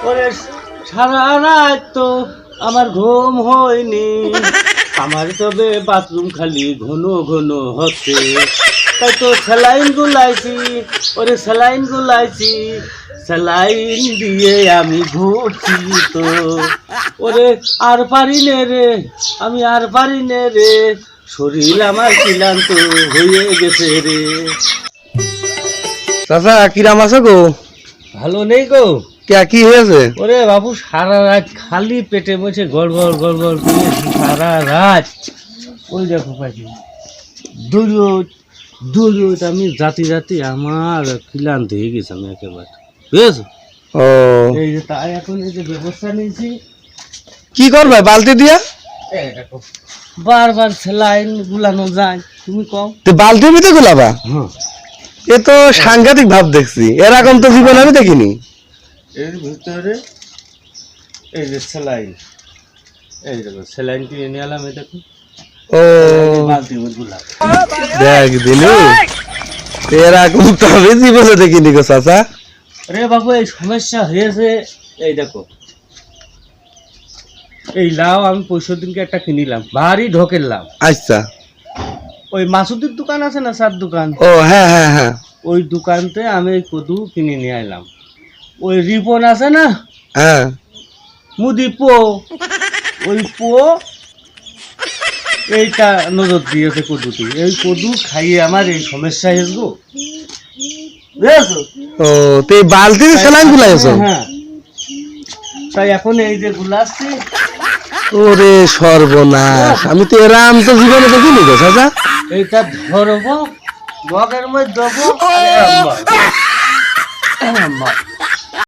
ওরে সারা রাত তো আমার ঘুম হয়নি, আমার তবে বাথরুম খালি ঘন ঘন হচ্ছে, তাই তো স্যালাইন গুলাইছি, ওরে স্যালাইন গুলাইছি, স্যালাইন দিয়ে আমি ঘুরছি তো। ওরে আর পারি নে রে, আমি আর পারি নে রে, শরীর আমার ক্লান্ত হয়ে গেছে রে। চাচা কিরাম আছো গো? ভালো নেই গো। কি হয়েছে? ওরে বাবু সারা রাত খালি পেটে বসে গড়গড় গড়গড় করেছি সারা রাত। ওই দেখো পাখি দৌড় দৌড়, আমি জাতি জাতি আমার ক্লান্ত হয়ে গেছে আমি একেবারে, বুঝেছো? ও এই যে তাই এখন এই যে ব্যবস্থা নিয়েছি। কি করবে বালতি দিয়া? এই দেখো বারবার স্যালাইন গুলানো যায়, তুমি কও। তো বালতির ভিতরে গুলাবা? হ্যাঁ, এ তো সাংঘাতিক ভাব দেখছি, এরকম তো জীবন আমি দেখিনি। এর ভিতরে এই যে স্যালাইন, এই দেখো স্যালাইন কিনে নিয়ে এলাম, এই দেখো ও বালতি গুলা। দেখ দিলু, এরকম তো আমি জীবনে দেখিনি গো চাচা। রে বাবু এই সমস্যা হয়েছে, এই দেখো এই লাউ আমি 65 দিনকে একটা কিনিলাম, ভারী ঢোকের লাউ। আচ্ছা, ওই মাসুদের দোকান আছে না, সার দোকান, ও হ্যাঁ হ্যাঁ হ্যাঁ ওই দোকানতে আমি এই কদু কিনে নিয়ে এলাম। ওই রিপন আছে না, হ্যাঁ মুদি পো, ওই পো এইটা নজর দিয়েছে কদুতে, এই কদু খাইয়ে আমার এই সমস্যা হয়েছে গো, বুঝেছো? ও তো এই বালতির সেলাইন গুলাইছো? হ্যাঁ, তাই এখন এই যে গুলাচ্ছি। ওরে সর্বনাশ, আমি তো এরাম তো জীবনে দেখিনি গো চাচা। এইটা ধরবো মগের মধ্যে দেবো, আরে আম্মা, আরে আম্মা।